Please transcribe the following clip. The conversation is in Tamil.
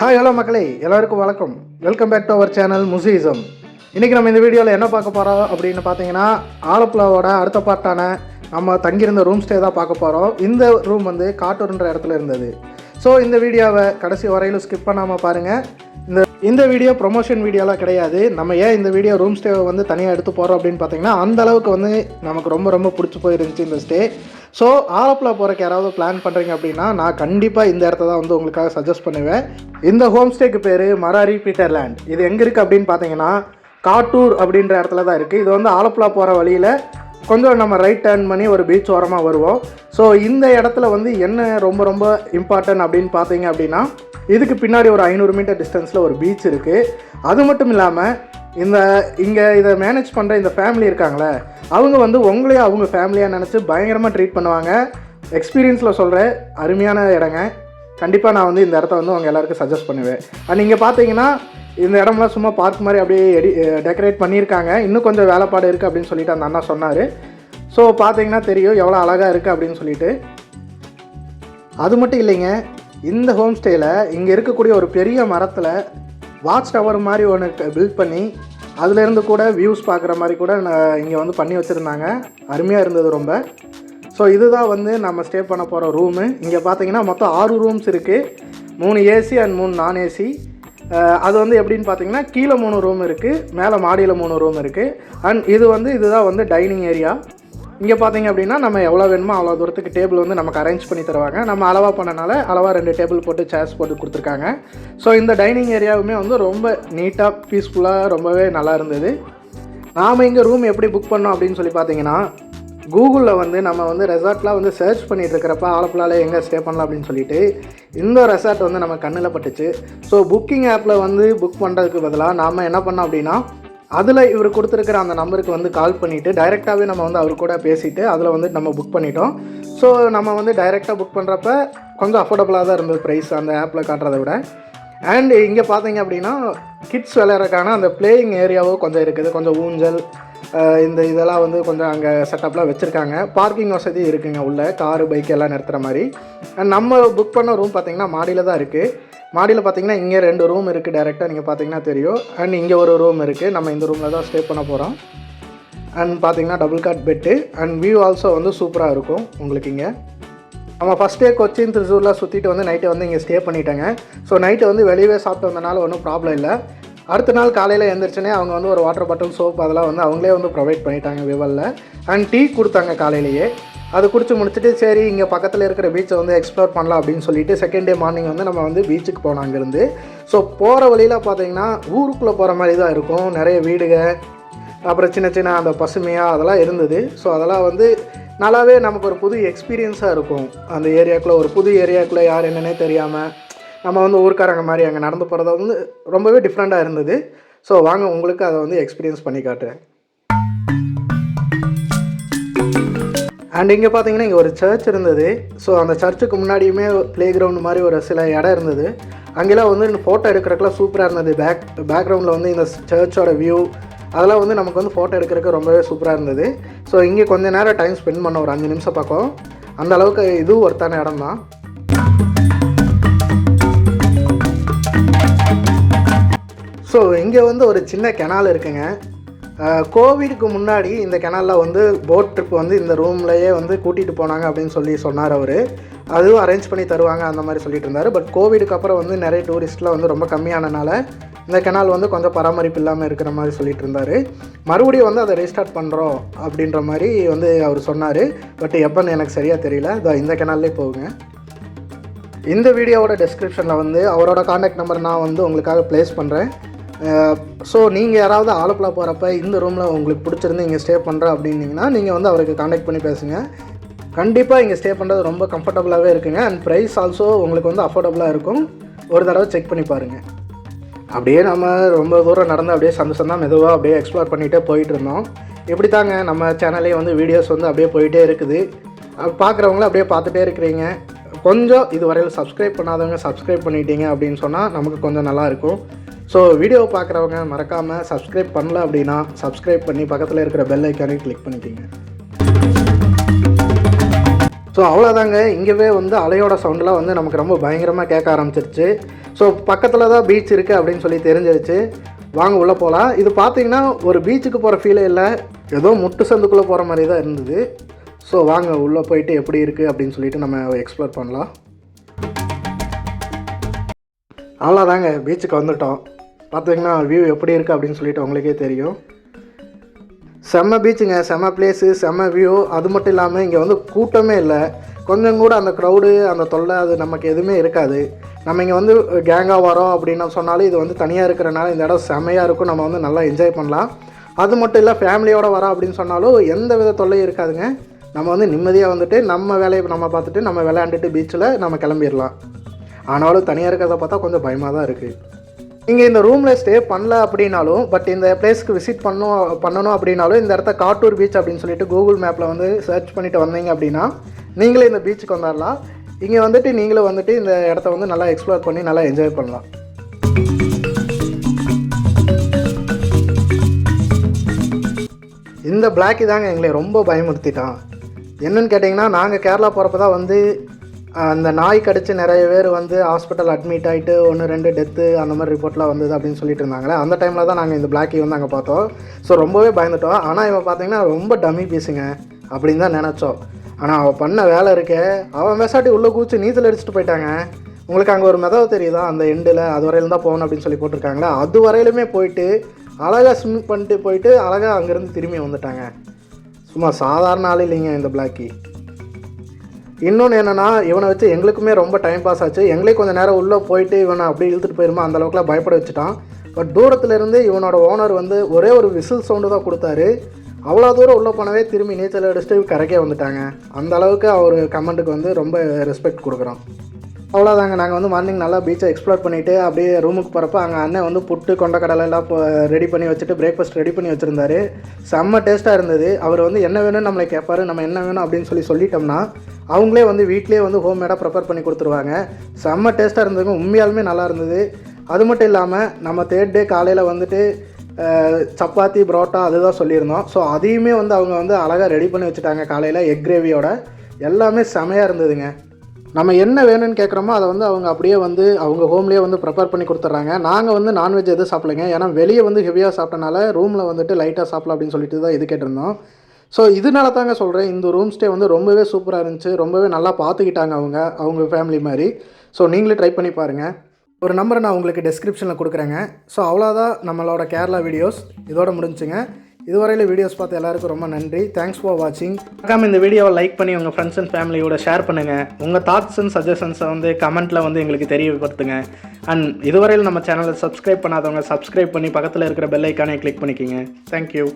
ஹாய் ஹலோ மக்களே, எல்லாருக்கும் வணக்கம். Welcome back to our channel முசிசம். இன்றைக்கி நம்ம இந்த வீடியோவில் என்ன பார்க்க போகிறோம் அப்படின்னு பார்த்தீங்கன்னா, ஆலப்புழாவோட அடுத்த பார்ட்டான நம்ம தங்கியிருந்த ரூம் ஸ்டே தான் பார்க்க போகிறோம். இந்த ரூம் வந்து காட்டூர்ன்ற இடத்துல இருந்தது. ஸோ இந்த வீடியோவை கடைசி வரையிலும் ஸ்கிப் பண்ணாமல் பாருங்கள். இந்த வீடியோ ப்ரொமோஷன் வீடியோலாம் கிடையாது. நம்ம ஏன் இந்த வீடியோ ரூம் ஸ்டேவை வந்து தனியாக எடுத்து போகிறோம் அப்படின்னு பார்த்தீங்கன்னா, அந்த அளவுக்கு வந்து நமக்கு ரொம்ப ரொம்ப பிடிச்சி போயிருந்துச்சு இந்த ஸ்டே. ஸோ ஆலப்புழா போகிறக்கு யாராவது பிளான் பண்ணுறீங்க அப்படின்னா, நான் கண்டிப்பாக இந்த இடத்த தான் வந்து உங்களுக்காக சஜஸ்ட் பண்ணுவேன். இந்த ஹோம் ஸ்டேக்கு பேர் மராரி பீட்டர்லேண்ட். இது எங்கே இருக்குது அப்படின்னு பார்த்தீங்கன்னா, காட்டூர் அப்படின்ற இடத்துல தான் இருக்குது. இது வந்து ஆலப்புழா போகிற வழியில் கொஞ்சம் நம்ம ரைட் டர்ன் பண்ணி ஒரு பீச் ஓரமாக வருவோம். ஸோ இந்த இடத்துல வந்து என்ன ரொம்ப ரொம்ப இம்பார்ட்டன்ட் அப்படின்னு பார்த்தீங்க அப்படின்னா, இதுக்கு பின்னாடி ஒரு 500 மீட்டர் டிஸ்டன்ஸில் ஒரு பீச் இருக்குது. அது மட்டும் இல்லாமல் இங்கே இதை மேனேஜ் பண்ணுற இந்த ஃபேமிலி இருக்காங்களே, அவங்க வந்து உங்களையும் அவங்க ஃபேமிலியாக நினச்சி பயங்கரமாக ட்ரீட் பண்ணுவாங்க. எக்ஸ்பீரியன்ஸில் சொல்கிற அருமையான இடங்க. கண்டிப்பாக நான் வந்து இந்த இடத்த வந்து உங்கள் எல்லாருக்கும் சஜஸ்ட் பண்ணுவேன். அண்ட் இங்கே பார்த்தீங்கன்னா, இந்த இடம்லாம் சும்மா பார்க் மாதிரி அப்படியே டெக்கரேட் பண்ணியிருக்காங்க. இன்னும் கொஞ்சம் வேலைப்பாடு இருக்குது அப்படின்னு சொல்லிட்டு அந்த அண்ணா சொன்னார். ஸோ பார்த்தீங்கன்னா தெரியும் எவ்வளோ அழகாக இருக்குது அப்படின்னு சொல்லிட்டு. அது மட்டும் இல்லைங்க, இந்த ஹோம் ஸ்டேயில் இங்கே இருக்கக்கூடிய ஒரு பெரிய மரத்தில் வாட்ச் டவர் மாதிரி ஒன்று பில்ட் பண்ணி அதுலேருந்து கூட வியூஸ் பார்க்குற மாதிரி கூட இங்கே வந்து பண்ணி வச்சுருந்தாங்க. அருமையாக இருந்தது ரொம்ப. ஸோ இதுதான் வந்து நம்ம ஸ்டே பண்ண போகிற ரூமு. இங்கே பார்த்தீங்கன்னா மொத்தம் 6 ரூம்ஸ் இருக்குது. 3 ஏசி அண்ட் 3 நான் ஏசி. அது வந்து எப்படின்னு பார்த்தீங்கன்னா, கீழே 3 ரூம் இருக்குது, மேலே மாடியில் 3 ரூம் இருக்குது. அண்ட் இதுதான் வந்து டைனிங் ஏரியா. இங்கே பார்த்தீங்க அப்படின்னா, நம்ம எவ்வளோ வேணுமோ அவ்வளோ தூரத்துக்கு டேபிள் வந்து நமக்கு அரேஞ்ச் பண்ணி தருவாங்க. நம்ம அளவாக பண்ணனால அளவாக 2 டேபிள் போட்டு சேர்ஸ் போட்டு கொடுத்துருக்காங்க. ஸோ இந்த டைனிங் ஏரியாவுமே வந்து ரொம்ப நீட்டாக பீஸ்ஃபுல்லாக ரொம்பவே நல்லா இருந்தது. நாம் இங்கே ரூம் எப்படி புக் பண்ணோம் அப்படின்னு சொல்லி பார்த்தீங்கன்னா, கூகுளில் வந்து நம்ம வந்து ரெசார்ட்லாம் வந்து சர்ச் பண்ணிகிட்டு இருக்கிறப்ப ஆலப்புழாவில் எங்கே ஸ்டே பண்ணலாம் அப்படின்னு சொல்லிட்டு இந்த ரெசார்ட் வந்து நம்ம கண்ணில் பட்டுச்சு. ஸோ புக்கிங் ஆப்பில் வந்து புக் பண்ணுறதுக்கு பதிலாக நாம் என்ன பண்ணோம் அப்படின்னா, அதில் இவர் கொடுத்துருக்கிற அந்த நம்பருக்கு வந்து கால் பண்ணிவிட்டு டைரெக்டாகவே நம்ம வந்து அவர் கூட பேசிவிட்டு அதில் வந்து நம்ம புக் பண்ணிட்டோம். ஸோ நம்ம வந்து டைரெக்டாக புக் பண்ணுறப்ப கொஞ்சம் அஃபோர்டபுளாக தான் இருந்தது ப்ரைஸ் அந்த ஆப்பில் காட்டுறதை விட. அண்ட் இங்கே பார்த்தீங்க அப்படின்னா, கிட்ஸ் விளையாடுறதுக்கான அந்த பிளேயிங் ஏரியாவும் கொஞ்சம் இருக்குது. கொஞ்சம் ஊஞ்சல் இதெல்லாம் வந்து கொஞ்சம் அங்கே செட்டப்லாம் வச்சுருக்காங்க. பார்க்கிங் வசதி இருக்குங்க, உள்ள காரு பைக் எல்லாம் நிறுத்துகிற மாதிரி. அண்ட் நம்ம புக் பண்ண ரூம் பார்த்திங்கன்னா மாடியில் தான் இருக்குது. மாடியில் பார்த்திங்கன்னா இங்கே 2 ரூம் இருக்குது. டேரெக்டாக நீங்கள் பார்த்தீங்கன்னா தெரியும். அண்ட் இங்கே ஒரு ரூம் இருக்குது. நம்ம இந்த ரூமில் தான் ஸ்டே பண்ண போகிறோம். அண்ட் பார்த்திங்கன்னா double cot bed and view also வந்து சூப்பராக இருக்கும் உங்களுக்கு. இங்கே நம்ம ஃபஸ்ட்டே கொச்சின் த்ரிசூர்லாம் சுற்றிட்டு வந்து நைட்டை வந்து இங்கே ஸ்டே பண்ணிட்டேங்க. ஸோ நைட்டை வந்து வெளியே சாப்பிட்டு வந்தனால ஒன்றும் ப்ராப்ளம் இல்லை. அடுத்த நாள் காலையில் எழுந்திரிச்சோன்னே அவங்க வந்து ஒரு வாட்டர் பாட்டில், சோப் அதெல்லாம் வந்து அவங்களே வந்து ப்ரொவைட் பண்ணிட்டாங்க விவலில். அண்ட் டீ கொடுத்தாங்க காலையிலேயே. அது குடிச்சு முடிச்சுட்டு சரி இங்கே பக்கத்தில் இருக்கிற பீச்சை வந்து எக்ஸ்ப்ளோர் பண்ணலாம் அப்படின்னு சொல்லிட்டு செகண்ட் டே மார்னிங் வந்து நம்ம வந்து பீச்சுக்கு போனோம் அங்கேருந்து. ஸோ போகிற வழியில் பார்த்தீங்கன்னா ஊருக்குள்ளே போகிற மாதிரி தான் இருக்கும். நிறைய வீடுக, அப்புறம் சின்ன சின்ன அந்த பசுமையாக அதெல்லாம் இருந்தது. ஸோ அதெல்லாம் வந்து நல்லாவே நமக்கு ஒரு புது எக்ஸ்பீரியன்ஸாக இருக்கும். அந்த ஏரியாக்குள்ளே ஒரு புது ஏரியாக்குள்ளே யார் என்னன்னே தெரியாமல் நம்ம வந்து ஊருக்காரங்க மாதிரி அங்கே நடந்து போகிறத வந்து ரொம்பவே டிஃப்ரெண்ட்டாக இருந்தது. ஸோ வாங்க உங்களுக்கு அதை வந்து எக்ஸ்பீரியன்ஸ் பண்ணி காட்டுறேன். அண்ட் இங்கே பார்த்தீங்கன்னா இங்கே ஒரு சர்ச் இருந்தது. ஸோ அந்த சர்ச்சுக்கு முன்னாடியுமே ப்ளே கிரவுண்ட் மாதிரி ஒரு சில இடம் இருந்தது. அங்கெல்லாம் வந்து ஃபோட்டோ எடுக்கிறதுக்குலாம் சூப்பராக இருந்தது. பேக்ரவுண்டில் வந்து இந்த சர்ச்சோட வியூ அதெல்லாம் வந்து நமக்கு வந்து ஃபோட்டோ எடுக்கிறதுக்கு ரொம்பவே சூப்பராக இருந்தது. ஸோ இங்கே கொஞ்சம் நேரம் டைம் ஸ்பெண்ட் பண்ண ஒரு 5 நிமிஷம் பக்கம். அந்த அளவுக்கு இதுவும் ஒருத்தான இடம் தான். ஸோ இங்கே வந்து ஒரு சின்ன கெனால் இருக்குங்க. கோவிடுக்கு முன்னாடி இந்த கெனாலில் வந்து போட் ட்ரிப் வந்து இந்த ரூம்லையே வந்து கூட்டிகிட்டு போனாங்க அப்படின்னு சொன்னார் அவர். அதுவும் அரேஞ்ச் பண்ணி தருவாங்க அந்த மாதிரி சொல்லிட்டு இருந்தார். பட் கோவிடுக்கு அப்புறம் வந்து நிறைய டூரிஸ்ட்லாம் வந்து ரொம்ப கம்மியானனால இந்த கெனால் வந்து கொஞ்சம் பராமரிப்பு இல்லாமல் இருக்கிற மாதிரி சொல்லிட்டு இருந்தார். மறுபடியும் வந்து அதை ரீஸ்டார்ட் பண்ணுறோம் அப்படின்ற மாதிரி வந்து அவர் சொன்னார். பட் எப்போன்னு எனக்கு சரியாக தெரியல. இந்த கெனால்லே போகுங்க. இந்த வீடியோவோட டெஸ்கிரிப்ஷனில் வந்து அவரோட கான்டாக்ட் நம்பர் நான் வந்து உங்களுக்காக ப்ளேஸ் பண்ணுறேன். ஸோ நீங்கள் யாராவது ஆலப்புழா போகிறப்ப இந்த ரூமில் உங்களுக்கு பிடிச்சிருந்து இங்கே ஸ்டே பண்ணுறோம் அப்படின்னிங்கன்னா நீங்கள் வந்து அவருக்கு கான்டாக்ட் பண்ணி பேசுங்க. கண்டிப்பாக இங்கே ஸ்டே பண்ணுறது ரொம்ப கம்ஃபர்டபுளாகவே இருக்குங்க. அண்ட் ப்ரைஸ் ஆல்சோ உங்களுக்கு வந்து அஃபோர்டபுளாக இருக்கும். ஒரு தடவை செக் பண்ணி பாருங்கள். அப்படியே நம்ம ரொம்ப தூரம் நடந்து அப்படியே சந்தோஷம் மெதுவாக அப்படியே எக்ஸ்ப்ளோர் பண்ணிகிட்டே போயிட்டு இருந்தோம். இப்படி தாங்க நம்ம சேனல்லே வந்து வீடியோஸ் வந்து அப்படியே போயிட்டே இருக்குது. பார்க்குறவங்களும் அப்படியே பார்த்துட்டே இருக்கிறீங்க. கொஞ்சம் இதுவரையில் சப்ஸ்கிரைப் பண்ணாதவங்க சப்ஸ்கிரைப் பண்ணிட்டீங்க அப்படின்னு சொன்னால் நமக்கு கொஞ்சம் நல்லாயிருக்கும். ஸோ வீடியோவை பார்க்குறவங்க மறக்காமல் சப்ஸ்கிரைப் பண்ணல அப்படின்னா சப்ஸ்கிரைப் பண்ணி பக்கத்தில் இருக்கிற பெல் ஐக்கானையும் கிளிக் பண்ணிக்கிங்க. ஸோ அவ்வளோதாங்க. இங்கேவே வந்து அலையோட சவுண்டெலாம் வந்து நமக்கு ரொம்ப பயங்கரமாக கேட்க ஆரம்பிச்சிருச்சு. ஸோ பக்கத்தில் தான் பீச் இருக்குது அப்படின்னு சொல்லி தெரிஞ்சிருச்சு. வாங்க உள்ளே போகலாம். இது பார்த்தீங்கன்னா ஒரு பீச்சுக்கு போகிற ஃபீலே இல்லை, ஏதோ முட்டு சந்துக்குள்ளே போகிற மாதிரி தான் இருந்தது. ஸோ வாங்க உள்ளே போயிட்டு எப்படி இருக்குது அப்படின்னு சொல்லிட்டு நம்ம எக்ஸ்ப்ளோர் பண்ணலாம். அவ்வளோதாங்க, பீச்சுக்கு வந்துட்டோம். பார்த்தீங்கன்னா வியூ எப்படி இருக்குது அப்படின்னு சொல்லிட்டு உங்களுக்கே தெரியும். செம்ம பீச்சுங்க, செம்ம பிளேஸு, செம்ம வியூ. அது மட்டும் இல்லாமல் இங்கே வந்து கூட்டமே இல்லை, கொஞ்சம் கூட அந்த க்ரௌடு அந்த தொல்லை அது நமக்கு எதுவுமே இருக்காது. நம்ம இங்கே வந்து கேங்காக வரோம் அப்படின்னு சொன்னாலும் இது வந்து தனியாக இருக்கிறனால இந்த இடம் செம்மையாக இருக்கும், நம்ம வந்து நல்லா என்ஜாய் பண்ணலாம். அது மட்டும் இல்லை ஃபேமிலியோடு வரோம் அப்படின்னு சொன்னாலும் எந்த வித தொல்லையும் இருக்காதுங்க. நம்ம வந்து நிம்மதியாக வந்துட்டு நம்ம வேலையை நம்ம பார்த்துட்டு நம்ம விளையாண்டுட்டு பீச்சில் நம்ம கிளம்பிடலாம். ஆனாலும் தனியாக இருக்கிறத பார்த்தா கொஞ்சம் பயமாக தான் இருக்குது. நீங்கள் இந்த ரூமில் ஸ்டே பண்ணல அப்படின்னாலும் இந்த பிளேஸ்க்கு விசிட் பண்ணணும் அப்படின்னாலும் இந்த இடத்த காட்டூர் பீச் அப்படின்னு சொல்லிட்டு கூகுள் மேப்பில் வந்து சர்ச் பண்ணிவிட்டு வந்தீங்க அப்படின்னா நீங்களே இந்த பீச்சுக்கு வந்துடலாம். இங்கே வந்துட்டு நீங்களும் வந்துட்டு இந்த இடத்த வந்து நல்லா எக்ஸ்ப்ளோர் பண்ணி நல்லா என்ஜாய் பண்ணலாம். இந்த பிளாக்கி தாங்க எங்களை ரொம்ப பயமுறுத்திட்டான். என்னன்னு கேட்டிங்கன்னா, நாங்கள் கேரளா போகிறப்ப தான் வந்து அந்த நாய் கடிச்சு நிறைய பேர் வந்து ஹாஸ்பிட்டல் அட்மிட் ஆகிட்டு 1-2 டெத்து அந்த மாதிரி ரிப்போர்ட்லாம் வந்தது அப்படின்னு சொல்லிட்டு இருந்தாங்களே. அந்த டைமில் தான் நாங்கள் இந்த பிளாக்கி வந்து அங்கே பார்த்தோம். ஸோ ரொம்பவே பயந்துட்டோம். ஆனால் இவன் பார்த்தீங்கன்னா ரொம்ப டம்மி பீஸுங்க அப்படின்னு தான் நினச்சோம். ஆனால் அவன் பண்ண வேலை இருக்கே, அவன் மெசாட்டி உள்ளே கூச்சி நீச்சல் அடிச்சுட்டு போயிட்டாங்க. உங்களுக்கு அங்கே ஒரு மெதவை தெரியுதா, அந்த எண்டில் அது வரையிலும் தான் போகணும் அப்படின்னு சொல்லி போட்டிருக்காங்களே, அது வரையிலுமே போயிட்டு அழகாக ஸ்விம் பண்ணிட்டு போயிட்டு அழகாக அங்கேருந்து திரும்பி வந்துட்டாங்க. சும்மா சாதாரண ஆள் இல்லைங்க இந்த பிளாக்கி. இன்னொன்று என்னென்னா, இவனை வச்சு எங்களுக்குமே ரொம்ப டைம் பாஸ் ஆச்சு. எங்களே கொஞ்சம் நேரம் உள்ளே போயிட்டு இவனை அப்படியே இழுத்துட்டு போயிருமா அந்தளவுக்குலாம் பயப்பட வச்சுட்டான். பட் தூரத்துலேருந்து இவனோட ஓனர் வந்து ஒரே ஒரு விசில் சவுண்டு தான் கொடுத்தாரு. அவ்வளோ தூரம் உள்ளே போனவே திரும்பி நீச்சல் அடிச்சுட்டு கரைக்கே வந்துட்டாங்க. அந்த அளவுக்கு அவர் கமெண்ட்டுக்கு வந்து ரொம்ப ரெஸ்பெக்ட் கொடுக்குறோம். அவ்வளோதாங்க, நாங்கள் வந்து மார்னிங் நல்லா பீச்சை எக்ஸ்ப்ளோர் பண்ணிவிட்டு அப்படியே ரூமுக்கு போகிறப்ப அங்கே அண்ணன் வந்து புட்டு கொண்டக்கடலை எல்லாம் ரெடி பண்ணி வச்சுட்டு பிரேக்ஃபாஸ்ட் ரெடி பண்ணி வச்சுருந்தாரு. செம்ம டேஸ்ட்டாக இருந்தது. அவர் வந்து என்ன வேணும்னு நம்மளை கேட்பாரு, நம்ம என்ன வேணும் அப்படின்னு சொல்லிட்டோம்னா அவங்களே வந்து வீட்லேயே வந்து ஹோம்மேடாக ப்ரிப்பேர் பண்ணி கொடுத்துருவாங்க. செம்ம டேஸ்ட்டாக இருந்ததுங்க, உண்மையாலுமே நல்லா இருந்தது. அது மட்டும் இல்லாமல் நம்ம 3rd டே காலையில் வந்துட்டு சப்பாத்தி புரோட்டா அதுதான் சொல்லியிருந்தோம். ஸோ அதையுமே வந்து அவங்க வந்து அழகாக ரெடி பண்ணி வச்சுட்டாங்க காலையில் எக் கிரேவியோட. எல்லாமே செமையாக இருந்ததுங்க. நம்ம என்ன வேணும்னு கேட்குறோமோ அதை வந்து அவங்க அப்படியே வந்து அவங்க ஹோம்லேயே வந்து ப்ரிப்பேர் பண்ணி கொடுத்துட்றாங்க. நாங்கள் வந்து நான்வெஜ் எதுவும் சாப்பிடலைங்க, ஏன்னா வெளியே வந்து ஹெவியாக சாப்பிட்டனால ரூமில் வந்துட்டு லைட்டாக சாப்பிடலாம் அப்படின்னு சொல்லிட்டு தான் இது கேட்டிருந்தோம். ஸோ இதனால தாங்க சொல்கிறேன், இந்த ரூம் ஸ்டே வந்து ரொம்பவே சூப்பராக இருந்துச்சு. ரொம்பவே நல்லா பார்த்துக்கிட்டாங்க அவங்க ஃபேமிலி மாதிரி. ஸோ நீங்களே ட்ரை பண்ணி பாருங்கள். ஒரு நம்பரை நான் உங்களுக்கு டெஸ்கிரிப்ஷனில் கொடுக்குறேங்க. ஸோ அவ்வளோதான் நம்மளோட கேரளா வீடியோஸ் இதோட முடிஞ்சுங்க. இதுவரையில் வீடியோஸ் பார்த்து எல்லாருக்கும் ரொம்ப நன்றி. தேங்க்ஸ் ஃபார் வாட்சிங். மறக்காம இந்த வீடியோவை லைக் பண்ணி உங்கள் ஃப்ரெண்ட்ஸ் அண்ட் ஃபேமிலியோட ஷேர் பண்ணுங்கள். உங்கள் தாட்ஸ் அண்ட் சஜஷன்ஸை வந்து கமெண்ட்டில் வந்து எங்களுக்கு தெரியப்படுத்துங்க. அண்ட் இதுவரையில் நம்ம சேனலை சப்ஸ்கிரைப் பண்ணாதவங்க சப்ஸ்கிரைப் பண்ணி பக்கத்தில் இருக்கிற பெல் ஐக்கானே கிளிக் பண்ணிக்கிங்க. தேங்க்யூ.